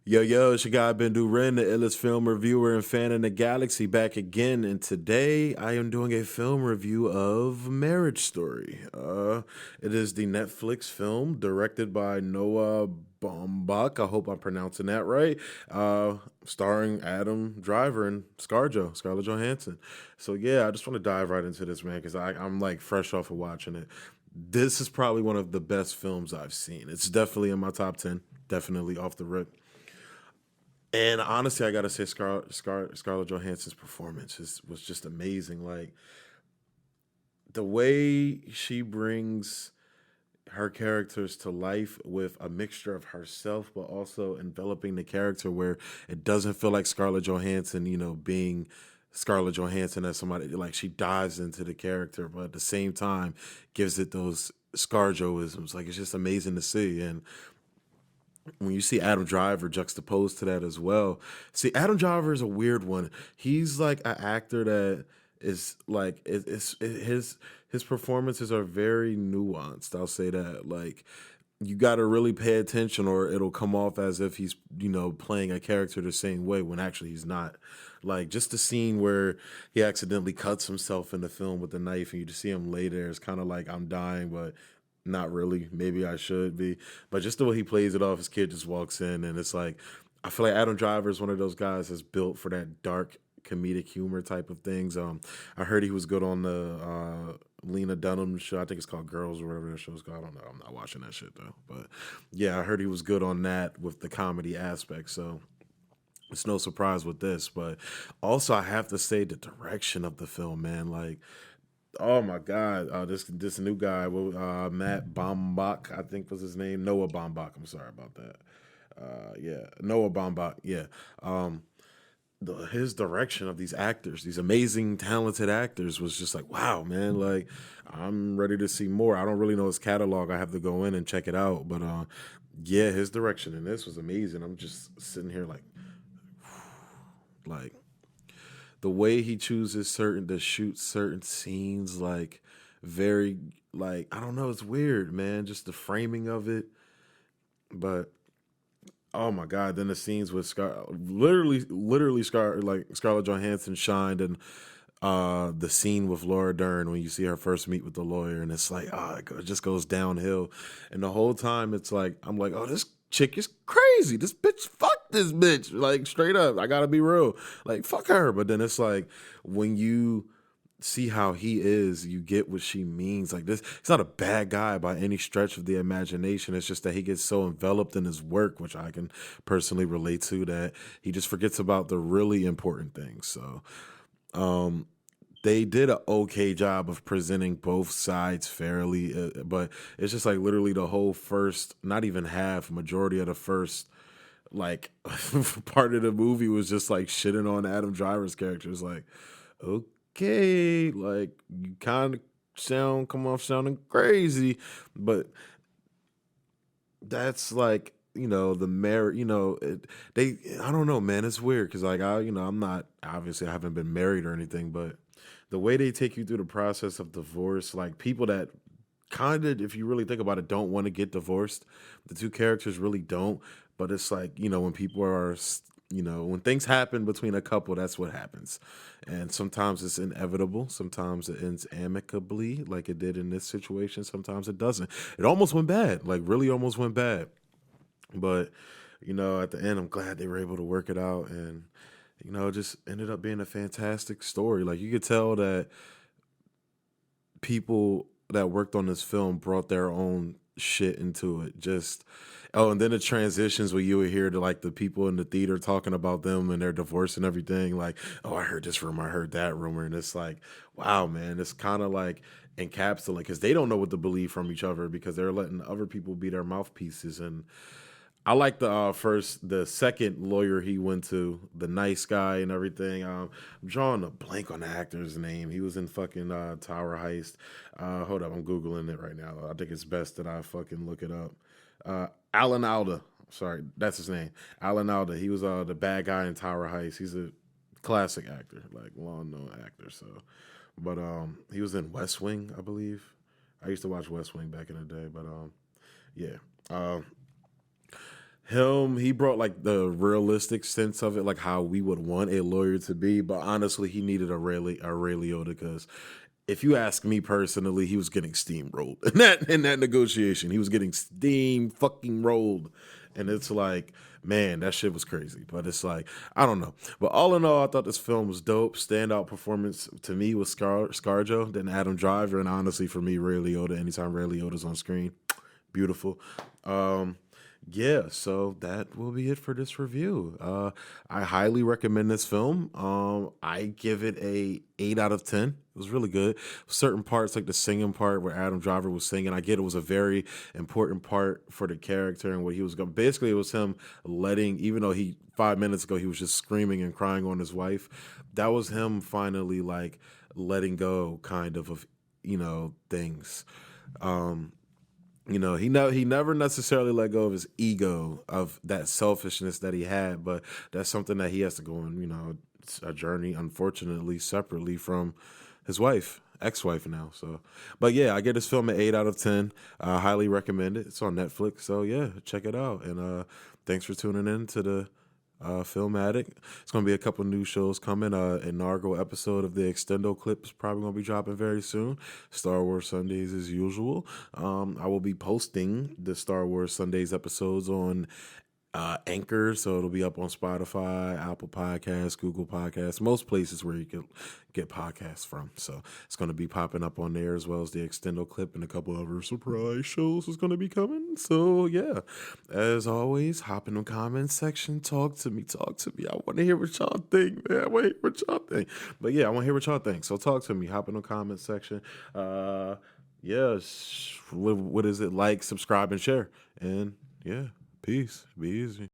Yo, it's your guy Ben Duren, the illest film reviewer and fan in the galaxy, back again. And today I am doing a film review of Marriage Story. It is the Netflix film directed by Noah Baumbach. I hope I'm pronouncing that right. Starring Adam Driver and Scarlett Johansson. So yeah, I just want to dive right into this, man, because I'm like fresh off of watching it. This is probably one of the best films I've seen. It's definitely in my top 10, definitely off the rip. And honestly, I gotta say, Scarlett Johansson's performance was just amazing. Like the way she brings her characters to life with a mixture of herself, but also enveloping the character where it doesn't feel like Scarlett Johansson, being Scarlett Johansson as somebody like she dives into the character, but at the same time gives it those Scarjoisms. Like it's just amazing to see. And when you see Adam Driver juxtaposed to that as well. See, Adam Driver is a weird one. He's like an actor that is like his performances are very nuanced. I'll say that. Like you got to really pay attention or it'll come off as if he's, playing a character the same way when actually he's not. Like just the scene where he accidentally cuts himself in the film with a knife and you just see him lay there. It's kind of like I'm dying, but not really. Maybe I should be. But just the way he plays it off, his kid just walks in and it's like I feel like Adam Driver is one of those guys that's built for that dark comedic humor type of things. I heard he was good on the Lena Dunham show. I think it's called Girls or whatever that show's called. I don't know. I'm not watching that shit though. But yeah, I heard he was good on that with the comedy aspect. So it's no surprise with this. But also I have to say the direction of the film, man. Like oh my God! This new guy, Matt Baumbach, I think was his name. Noah Baumbach. I'm sorry about that. Yeah, Noah Baumbach. Yeah, um, his direction of these actors, these amazing, talented actors, was just like, wow, man. Like, I'm ready to see more. I don't really know his catalog. I have to go in and check it out. But yeah, his direction in this was amazing. I'm just sitting here like the way he chooses certain to shoot certain scenes, like very like I don't know, it's weird, man. Just the framing of it, but oh my god, then the scenes with literally Scarlett Johansson shined, and the scene with Laura Dern when you see her first meet with the lawyer, and it's like it just goes downhill, and the whole time it's like I'm like, oh, this chick is crazy. This bitch, fuck this bitch, like straight up. I gotta be real, like fuck her. But then it's like when you see how he is, you get what she means. Like this, he's not a bad guy by any stretch of the imagination. It's just that he gets so enveloped in his work, which I can personally relate to, that he just forgets about the really important things. So um, they did an okay job of presenting both sides fairly, but it's just like literally the whole first, not even half, majority of the first like part of the movie was just like shitting on Adam Driver's character. It's like, okay, like you kind of come off sounding crazy, but that's like the merit. They I don't know, man. It's weird because like I'm not obviously I haven't been married or anything, but the way they take you through the process of divorce, like people that kind of, if you really think about it, don't want to get divorced. The two characters really don't, but it's like when people are, when things happen between a couple, that's what happens, and sometimes it's inevitable. Sometimes it ends amicably, like it did in this situation. Sometimes it doesn't. It almost went bad, like really almost went bad, but at the end, I'm glad they were able to work it out, and it just ended up being a fantastic story. Like you could tell that people that worked on this film brought their own shit into it. Just and then the transitions where you would hear like the people in the theater talking about them and their divorce and everything. Like, oh, I heard this rumor, I heard that rumor, and it's like, wow, man, it's kind of like encapsulating because they don't know what to believe from each other because they're letting other people be their mouthpieces. And I like the second lawyer he went to, the nice guy and everything. I'm drawing a blank on the actor's name. He was in fucking Tower Heist. Hold up, I'm googling it right now. I think it's best that I fucking look it up. Alan Alda, sorry, that's his name. Alan Alda. He was the bad guy in Tower Heist. He's a classic actor, like long known actor. So, but he was in West Wing, I believe. I used to watch West Wing back in the day, but yeah. Um, He brought like the realistic sense of it, like how we would want a lawyer to be. But honestly, he needed a Ray Liotta because if you ask me personally, he was getting steamrolled in that negotiation. He was getting steam fucking rolled, and it's like, man, that shit was crazy. But it's like, I don't know. But all in all, I thought this film was dope. Standout performance to me was ScarJo, then Adam Driver, and honestly, for me, Ray Liotta. Anytime Ray Liotta's on screen, beautiful. Um, yeah, so that will be it for this review. I highly recommend this film. I give it a 8 out of 10. It was really good. Certain parts, like the singing part where Adam Driver was singing, I get it was a very important part for the character and what he was going. Basically, it was him letting, even though he 5 minutes ago he was just screaming and crying on his wife. That was him finally like letting go, kind of things. Um, he never necessarily let go of his ego, of that selfishness that he had, but that's something that he has to go on, it's a journey, unfortunately, separately from his wife, ex-wife now. So, but yeah, I get this film an 8 out of 10. I highly recommend it. It's on Netflix, so yeah, check it out. And thanks for tuning in to the Film Addict. It's going to be a couple new shows coming. Inaugural episode of the Extendo Clip is probably going to be dropping very soon. Star Wars Sundays as usual. I will be posting the Star Wars Sundays episodes on Anchor, so it'll be up on Spotify, Apple Podcasts, Google Podcasts, most places where you can get podcasts from. So it's going to be popping up on there, as well as the Extendo Clip and a couple other surprise shows is going to be coming. So yeah, as always, hop in the comments section, talk to me. I want to hear what y'all think, man. I want to hear what y'all think. But yeah, I want to hear what y'all think. So talk to me. Hop in the comments section. Yes, what is it? Like, subscribe, and share. And yeah. Peace. Be easy.